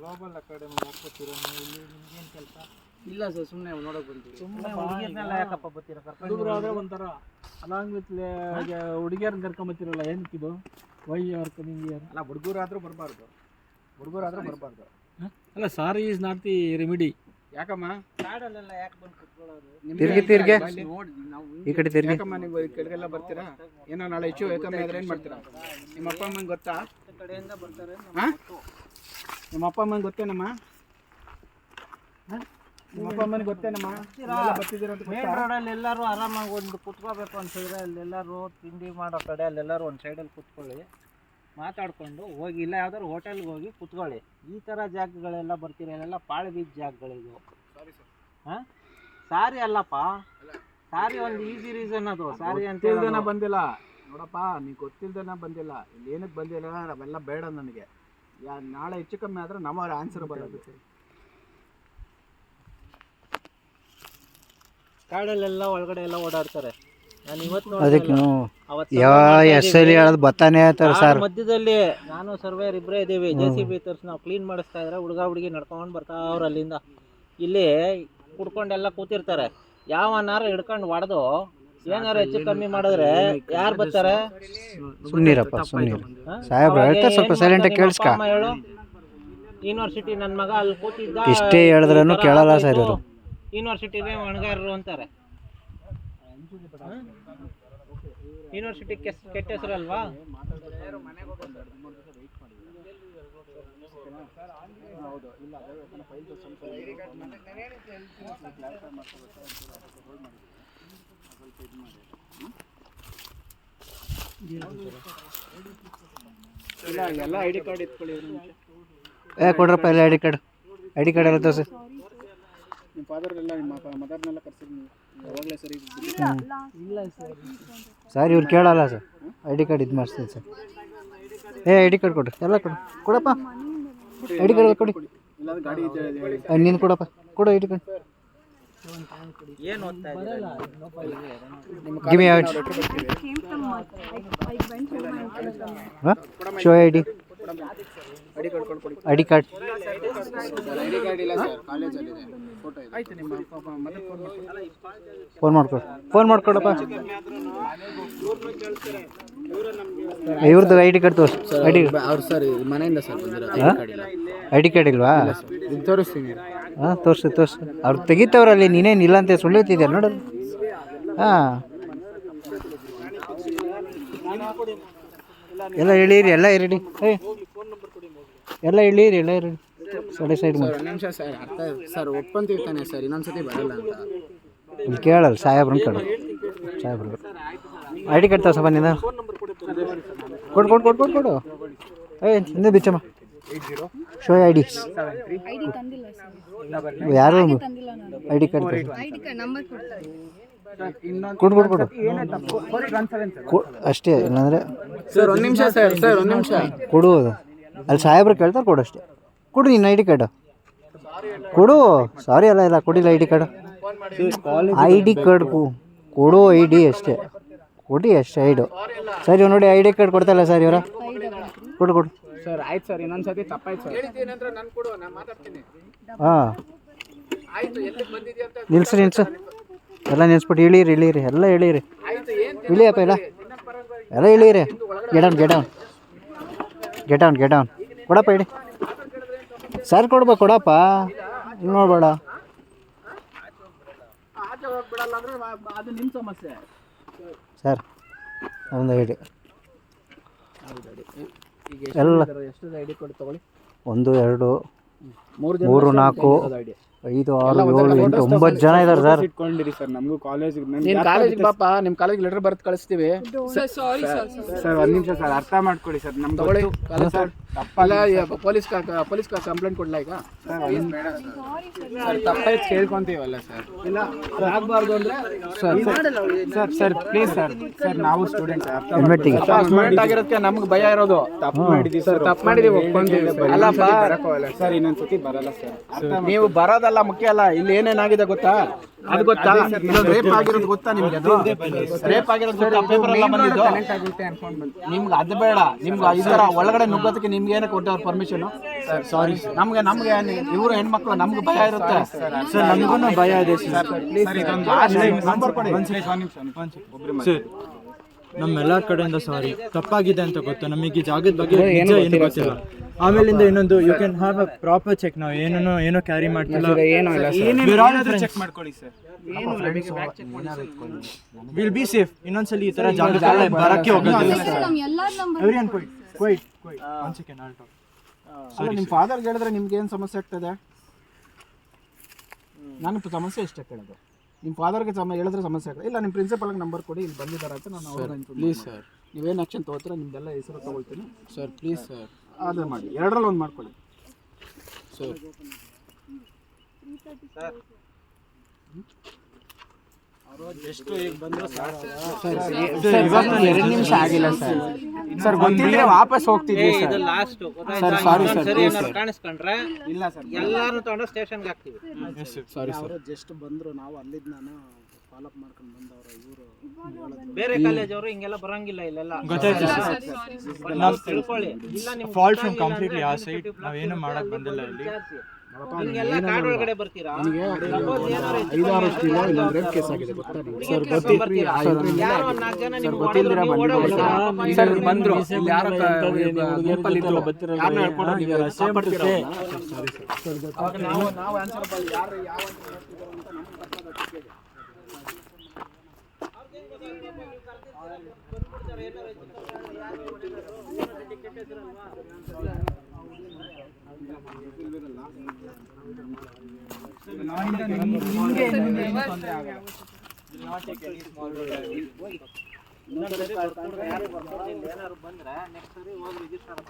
Global academy ಹಾಕ್ಕೊತೀರಾ ನೀವು? ಇಲ್ಲಿ ನಿಮ್ಗೇನು ಕೆಲಸ? ಇಲ್ಲ ಸರ್, ಸುಮ್ಮನೆ ನೋಡೋಕೆ ಬಂತೀವಿ. ಸುಮ್ಮನೆ ಹುಡುಗಿಯರ್ನೆಲ್ಲ ಯಾಕಪ್ಪ ಬರ್ತೀರಾ? ಹುಡುಗರು ಆದರೆ ಒಂಥರ ಅಲಾಂಗ್ ವಿತ್ ಹುಡುಗಿಯರ್ನ ಕರ್ಕೊಂಬತ್ತೀರಲ್ಲ, ಏನಕ್ಕಿದು? Why are coming here? ಅಲ್ಲ, ಹುಡುಗರಾದ್ರೂ ಬರಬಾರ್ದು. ಅಲ್ಲ, sorry is not the remedy. ಯಾಕಮ್ಮ ಕಾಡಲ್ಲೆಲ್ಲ ಯಾಕೆ ಬಂದು ಕುತ್ಕೊಳ್ಳೋದು? ತಿರ್ಗಿ ನೋಡಿ ನಾವು ಈ ಕಡೆ ತಿರ್ಗಿ. ಯಾಕಮ್ಮ ನೀವು ಈ ಕಡೆಗೆಲ್ಲ ಬರ್ತೀರಾ? ಏನೋ ನಾಳೆ ಹೆಚ್ಚು ಯಾಕಮ್ಮ ಆದ್ರೆ ಏನು ಮಾಡ್ತೀರಾ? ನಿಮ್ಮ ಅಪ್ಪ ಅಮ್ಮಂಗೆ ಗೊತ್ತಾ? ಕಡೆಯಿಂದ ಬರ್ತಾರೆ. ನಿಮ್ಮ ಅಪ್ಪ ಅಮ್ಮಂಗೆ ಗೊತ್ತೇನಮ್ಮ? ನಿಮ್ಮ ಅಪ್ಪ ಅಮ್ಮನಿಗೆ ಗೊತ್ತೇನಮ್ಮ? ಬರ್ತಿದ್ದೀರ ಅಂತ ಮೇನ್ ರೋಡಲ್ಲಿ ಎಲ್ಲರೂ ಆರಾಮಾಗಿ ಒಂದು ಕುತ್ಕೋಬೇಕು ಅನ್ಸಿದ್ರೆ ಅಲ್ಲೆಲ್ಲರೂ ತಿಂಡಿ ಮಾಡೋ ಕಡೆ ಅಲ್ಲೆಲ್ಲರೂ ಒಂದು ಸೈಡಲ್ಲಿ ಕುತ್ಕೊಳ್ಳಿ, ಮಾತಾಡ್ಕೊಂಡು ಹೋಗಿ. ಇಲ್ಲ ಯಾವ್ದಾದ್ರು ಹೋಟೆಲ್ಗೆ ಹೋಗಿ ಕುತ್ಕೊಳ್ಳಿ. ಈ ಥರ ಜಾಗಗಳೆಲ್ಲ ಬರ್ತಿರಲ್ಲ, ಪಾಳು ಬೀಚ್ ಜಾಗಗಳಿದು. ಹಾಂ, ಸಾರಿ ಅಲ್ಲಪ್ಪ, ಸಾರಿ ಒಂದು ಈಸಿ ರೀಸನ್ ಅದು. ಸಾರಿ ಅಂತ ಗೊತ್ತಿಲ್ದೇನ ಬಂದಿಲ್ಲ ನೋಡಪ್ಪ, ನೀನು ಗೊತ್ತಿಲ್ದೇನ ಬಂದಿಲ್ಲ. ಇಲ್ಲಿ ಏನಕ್ಕೆ ಬಂದಿಲ್ಲ ಅವೆಲ್ಲ ಬೇಡ ನನಗೆ. ನಾಳೆ ಹೆಚ್ಚು ಕಮ್ಮಿ ಆದರೆ ನಮ್ಮ ಆನ್ಸರ್ ಬರೋದು. ಕಾಡಲ್ಲೆಲ್ಲ ಒಳಗಡೆ ಎಲ್ಲ ಓಡಾಡ್ತಾರೆ. ನಾನು ಇವತ್ತು ಅದಕ್ಕೆ ಎಸ್ಸಲ್ಲಿ ಹೇಳೋದು ಬತ್ತಾನೆ ಹೇಳ್ತಾರೆ ಸರ್. ಮಧ್ಯದಲ್ಲಿ ನಾನು ಸರ್ವೇರ್ ಇಬ್ಬರೇ ಇದ್ದೀವಿ. JCB ತರ್ಸಿ ನಾವು ಕ್ಲೀನ್ ಮಾಡಿಸ್ತಾ ಇದ್ರೆ ಹುಡುಗಿ ನಡ್ಕೊಂಡು ಬರ್ತಾವ್ರು ಅಲ್ಲಿಂದ. ಇಲ್ಲಿ ಕುಡ್ಕೊಂಡೆಲ್ಲ ಕೂತಿರ್ತಾರೆ. ಯಾವನಾರು ಹಿಡ್ಕೊಂಡು ಹೊಡೆದು ಏನಾರು ಹೆಚ್ಚು ಕಮ್ಮಿ ಮಾಡಿದ್ರೆ ಯಾರು ಬರ್ತಾರೆ? ಸುಮ್ಮನಿರಪ್ಪ, ಸುಮ್ಮನಿರ ಸಾಹೇಬ್ರು ಹೇಳ್ತಾರೆ, ಸ್ವಲ್ಪ ಸೈಲೆಂಟಾಗಿ ಕೇಳಿಸ್ಕ. ಹೇಳು, ಯೂನಿವರ್ಸಿಟಿ ನನ್ನ ಮಗ ಅಲ್ಲಿ ಕೂತಿದ್ದ, ಇಷ್ಟೇ ಹೇಳಿದ್ರೂ ಕೇಳಲ್ಲ ಸರ್ ಇವರು. ಯೂನಿವರ್ಸಿಟಿಗೆ ಒಣಗಾರರು ಅಂತಾರೆ. ಯೂನಿವರ್ಸಿಟಿ ಕೆಟ್ಟ ಹೆಸರಲ್ವಾ? ಎಲ್ಲ ಐ ಡಿ ಕಾರ್ಡ್ ಇಟ್ಕೊಳ್ಳಿ. ಕೊಡ್ರಪ್ಪ ಎಲ್ಲ ಐ ಡಿ ಕಾರ್ಡ್ ಎಲ್ಲ ತೋರಿಸಿ. ನಿಮ್ಮ ಫಾದರ್ನೆಲ್ಲ ನಿಮ್ಮ ಮದರ್ನೆಲ್ಲ ಕರ್ಸಿದ್ವಿ ಯಾವಾಗಲೇ ಸರಿ. ಇಲ್ಲ ಸರ್, ಸರ್ ಇವ್ರು ಕೇಳಲ್ಲ ಸರ್. ಐ ಡಿ ಕಾರ್ಡ್ ಇದು ಮಾಡಿಸ್ತೀನಿ ಸರ್. ಐ ಡಿ ಕಾರ್ಡ್ ಕೊಡ್ರಿ, ಎಲ್ಲ ಕೊಡಪ್ಪ. ಐ ಡಿ ಕಾರ್ಡ್ ಕೊಡಿ. ಇಲ್ಲಾಂದ್ರೆ ಗಾಡಿ ನೀನು ಕೊಡಪ್ಪ, ಕೊಡು ಐ ಡಿ ಕಾರ್ಡ್. ಏನು ಓದ್ತಾ ಇದ್ದೀರಾ? Give me out. Show I D. I D card ಕೊಡಿ. I D card I D card ಇಲ್ಲ ಸರ್, ಕಾಲೇಜಲ್ಲಿ ಇದೆ. ಫೋಟೋ ಇದೆ. ಆಯ್ತು, ನಿಮ್ಮ ಮದರ್ ಫೋನ್ ಮಾಡ್ಕೊಡಪ್ಪ. ಇವ್ರದ್ದು ಐ ಡಿ ಕಾರ್ಡ್ ತೋರಿಸಿ. ಐ ಡಿ ಅವ್ರು ಸರ್ ಮನೆಯಿಂದ ಸರ್ ಬಂದಿರೋ ಐ ಡಿ ಕಾರ್ಡ್ ಇಲ್ವಾ? ಇದು ತೋರಿಸ್ತೀನಿ. ಹಾಂ, ತೋರಿಸಿ. ಅವ್ರು ತೆಗಿತವ್ರಲ್ಲಿ, ನೀನೇನು ಇಲ್ಲ ಅಂತ ಸುಳ್ಳು ಹೇಳ್ತಿದ್ದೆ ನೋಡೋದು. ಹಾಂ, ಎಲ್ಲ ಇಳೀರಿ, ಎಲ್ಲ ಇರಡಿ. ಎಲ್ಲ ಇಳೀರಿ. ಸೈಡ್ ಮಾಡಿ. ಒಂದು ನಿಮಿಷ ಸರ್, ಅರ್ಥ ಸರ್ ಒಪ್ಪಂತೀವಿ ತಾನೆ ಸರ್, ಇನ್ನೊಂದ್ಸತಿ ಬರಲ್ಲ ಅಂತ. ಇಲ್ಲಿ ಕೇಳಲ್ಲ, ಸಾಹೇಬ್ರನ್ನ ಕೇಳು. ಸಾಹೇಬ್ರು ಐ ಡಿ ಕಾರ್ಡ್ ತೋರ್ಸಪ್ಪ ನೀನು. ಕೊಡು. ಹಿಂದೆ ಬಿಚ್ಚಮ್ಮ. Show I D. ಯಾರು ಐ ಡಿ ಕಾರ್ಡ್ ಕೊಡು. ಅಷ್ಟೇ, ಇಲ್ಲಾಂದ್ರೆ ಸರ್ ಒಂದು ನಿಮಿಷ ಸರ್ ಒಂದು ನಿಮಿಷ ಕೊಡು. ಅಲ್ಲಿ ಸಾಹೇಬ್ರು ಕೇಳ್ತಾರೆ, ಕೊಡು ಅಷ್ಟೇ. ಕೊಡು ನಿನ್ನ ಐ ಡಿ ಕಾರ್ಡು ಕೊಡು. ಸಾರಿ ಇಲ್ಲ ಕೊಡಿಲ್ಲ I D card. I D card ಕೊಡು. ಐ ಡಿ ಅಷ್ಟೇ ಕೊಡಿ, ಅಷ್ಟೇ. ಐಡು ಸರಿ ನೋಡಿ, ಐ ಡಿ ಕಾರ್ಡ್ ಕೊಡ್ತಾಯಿಲ್ಲ ಸರ್ ಇವರ. ಕೊಡು ಸರ್. ಆಯ್ತು ಸರ್, ಇನ್ನೊಂದ್ಸತಿ ತಪ್ಪಾಯ್ತು ಸರ್. ಹಾಂ, ನಿಲ್ಸು. ಎಲ್ಲ ನಿಲ್ಸ್ಬಿಟ್ಟು ಇಳೀರಿ. ಎಲ್ಲ ಇಳೀರಿ. ಇಳಿಯಪ್ಪ, ಎಲ್ಲ ಇಳೀರಿ. Get down. ಕೊಡಪ್ಪ ಇಡಿ. ಸರ್ ಕೊಡಪ್ಪ, ಹಿಂಗೆ ನೋಡ್ಬೇಡ ಅದು ನಿಮ್ಮ ಸಮಸ್ಯೆ ಸರ್. ಒಂದು ಐ ಡಿ ಎಲ್ಲ ಎಷ್ಟು ಐ ಡಿ ಕಾರ್ಡ್ ತಗೊಳ್ಳಿ. 1 2 3 4 5 6 7 8 9 ಜನ ಇದ್ದಾರೆ ಸರ್. ಇಟ್ಕೊಂಡಿರಿ ಸರ್. ನಮಗೂ ಕಾಲೇಜಿಗೆ ಪಾಪ ನಿಮ್ಮ ಕಾಲೇಜಿಗೆ ಲೆಟರ್ ಬರೆದು ಕಳಿಸ್ತೀವಿ ಸರ್. ಒಂದು ನಿಮಿಷ ಸರ್, ಅರ್ಥ ಮಾಡ್ಕೊಳ್ಳಿ ಸರ್. ನಮ್ಮ ತಗೊಳ್ಳಿ ಸರ್, ತಪ್ಪಲ್ಲ. ಪೊಲೀಸ್ ಕಂಪ್ಲೇಂಟ್ ಕೊಡ್ಲಾ ಈಗ ಸರ್? ತಪ್ಪಾಯ್ತು ಕೇಳ್ಕೊಂತೀವಲ್ಲ ಸರ್. ಇಲ್ಲ ಆಗಬಾರ್ದು ಅಂದರೆ ಸರ್ ಪ್ಲೀಸ್ ಸರ್ ನಾವು ಸ್ಟೂಡೆಂಟ್ ಆಗಿರೋದಕ್ಕೆ ನಮ್ಗೆ ಭಯ ಇರೋದು. ತಪ್ಪು ಮಾಡಿದ್ದೀವಿ ಸರ್, ಒಪ್ಕೊಂತೀವಿ. ಅಲ್ಲಪ್ಪ ಸರ್, ಇನ್ನೊಂದ್ಸತಿ ಬರಲ್ಲ ಸರ್. ನೀವು ಬರೋದಲ್ಲ ಅಲ್ಲ ಮುಖ್ಯ ಅಲ್ಲ. ಇಲ್ಲಿ ಏನೇನಾಗಿದೆ ಗೊತ್ತಾ? ಅದು ಗೊತ್ತಾ? ರೇಪ್ ಆಗಿರೋದು ಗೊತ್ತಾ ನಿಮ್ಗೆ? ಅದು ರೇಪ್ ಆಗಿರೋದು ಗೊತ್ತಾ? ಪೇಪರ್ ಎಲ್ಲ ಬಂದಿದ್ದು ನಿಮ್ಗೆ. ಅದು ಬೇಡ ನಿಮ್ಗೆ. ಈ ತರ ಒಳಗಡೆ ನುಗ್ಗೋದಕ್ಕೆ ನಿಮ್ಗೆ ಏನಕ್ಕೆ ಕೊಟ್ಟವ್ರ ಪರ್ಮಿಷನ್? ಸಾರಿ ನಮ್ಗೆ ಇವರು ಹೆಣ್ಮಕ್ಳು ನಮ್ಗೆ ಭಯ ಇರುತ್ತೆ ಸರ್. ನಮಗೂ ಭಯ ಇದೆ ಸರ್. ನಂಬರ್ ಕೊಡಿ. ಸರ್ ನಮ್ಮೆಲ್ಲರ ಕಡೆಯಿಂದ ಸಾರಿ, ತಪ್ಪಾಗಿದೆ ಅಂತ ಗೊತ್ತು ನಮಗೆ. ಈ ಜಾಗದ ಬಗ್ಗೆ ನಿಜ ಏನು ಗೊತ್ತಿಲ್ಲ. ಆಮೇಲಿಂದ ಇನ್ನೊಂದು, you can have a proper check. ನಾವು ಏನೋ ಕ್ಯಾರಿ ಮಾಡ್ತಿಲ್ಲ. ಚೆಕ್ ಮಾಡ್ಕೊಳ್ಳಿ ಸರ್. Will be safe. ಇನ್ನೊಂದ್ಸಲಿ ಈ ತರ ಜಾಗಕ್ಕೆ ಬರಕ್ಕೆ ಹೋಗೋದಿಲ್ಲ sir. Everyone quiet one second all talk. ಅಲ್ಲ ನಿಮ್ಮ ಫಾದರ್ಗೆ ಹೇಳಿದ್ರೆ ನಿಮ್ಗೆ ಏನು ಸಮಸ್ಯೆ ಆಗ್ತದೆ? ನನಗೆ ಸಮಸ್ಯೆ ಇಷ್ಟ ಕೇಳೋದು. ನಿಮ್ಮ ಫಾದರ್ಗೆ ಹೇಳಿದ್ರೆ ಸಮಸ್ಯೆ ಆಗ್ತದೆ. ಇಲ್ಲ ನಿಮ್ಮ ಪ್ರಿನ್ಸಿಪಲ್ಗೆ ನಂಬರ್ ಕೊಡಿ, ಇಲ್ಲಿ ಬಂದಿದ್ದಾರೆ ಅಂತ ನಾನು ಅವ್ರಿಗೆ ಪ್ಲೀಸ್ ಸರ್. ನೀವೇನು ಆ್ಯಕ್ಷನ್ ತೊಗೋತೀರ ನಿಮ್ದೆಲ್ಲ ಹೆಸರು ತೊಗೊಳ್ತೀನಿ ಸರ್. Please sir. ಅದೇ ಮಾಡಿ, ಎರಡರಲ್ಲಿ ಒಂದು ಮಾಡ್ಕೊಳ್ಳಿ ಸರ್. ಎಷ್ಟು ಈಗ ಬಂದ್ರು ಸರ್. ಇವಾಗ 2 ನಿಮಿಷ ಆಗಿಲ್ಲ ಸರ್. ಸರ್ ಗೊತ್ತಿದ್ರೆ ವಾಪಸ್ ಹೋಗ್ತಿದ್ವಿ ಇದು sir. Last sir sorry sir. ಸರಿ ಏನಾದ್ರು ಕಾಣಿಸ್ಕೊಂಡ್ರೆ ಇಲ್ಲ ಸರ್, ಎಲ್ಲಾರು ತಗೊಂಡು ಸ್ಟೇಷನ್ಗೆ ಹಾಕ್ತೀವಿ. Sorry sir. ಜಸ್ಟ್ ಬಂದ್ರು, ನಾವು ಅಲ್ಲಿದ್ದು ನಾನು ಫಾಲೋಅಪ್ ಮಾಡ್ಕೊಂಡು ಬಂದವ್ರ ಇವರು. ಬೇರೆ ಕಾಲೇಜ್ ಅವರು ಹಿಂಗೆಲ್ಲ ಬರಂಗಿಲ್ಲ ಇಲ್ಲೆಲ್ಲ. ಗೊತ್ತಾಯ್ತು ಸರ್. ನಾವು ತಿಳ್ಕೊಳ್ಳಿ. ಇಲ್ಲ ನಿಮ್ಗೆ ಫಾಲ್ಟ್ ಫ್ರಮ್ ಕಂಪ್ಲೀಟ್ಲಿ ಆ ಸೈಡ್. ನಾವೇನು ಮಾಡಕ್ ಬಂದಿಲ್ಲ ಇಲ್ಲಿ. ಹಿಂಗೆಲ್ಲ ಕಾಡ್ ಒಳಗಡೆ ಬರ್ತೀರಾ? Suppose ಏನಾದ್ರು ಹೆಚ್ಚು 5-6 ಕಮ್ಮಿ ವರ್ಷದಿಂದ ಇಲ್ಲೊಂದು ರೇಪ್ ಕೇಸ್ ಆಗಿದೆ ಗೊತ್ತಾ ನಿಮ್ಗೆ? ಸರ್ ಬರ್ತೀರಾ? ಯಾರೋ ಒಂದ್ 4 ಜನ ನಿಮ್ಗೆ ಗೊತ್ತಿಲ್ದಿರ ಬಂದಿದ್ದೀರಾ ಸರ್. ಬಂದ್ರು ಇಲ್ಲಿ ಯಾರೋ ಗುಂಪಲ್ಲಿ ಇದ್ರು. ಯಾರನ್ನ ಹೇಳ್ಕೊಂಡು ನೀವು ಕಾಪಾಡ್ತೀರಾ ಅವ್ರನ್ನ? Sorry sir. ಅವಾಗ ನಾವು ಆನ್ಸರ್ ಮಾಡಿ ಯಾರು ಯಾವ ಅಂತ ಹೇಳ್ತಿದ್ರು ಅಂತ ನಮ್ಗೆ ಗೊತ್ತಾಗುತ್ತೆ. ಇನ್ನೊಂದ್ಸರಿ ಬರ್ಕೊಂಡ್ರೆ ಯಾರು ಬರ್ಕೊಂಡು ಏನಾದ್ರು ಬಂದ್ರೆ ನೆಕ್ಸ್ಟ್ ಸರಿ ಹೋಗಿ ರಿಜಿಸ್ಟರ್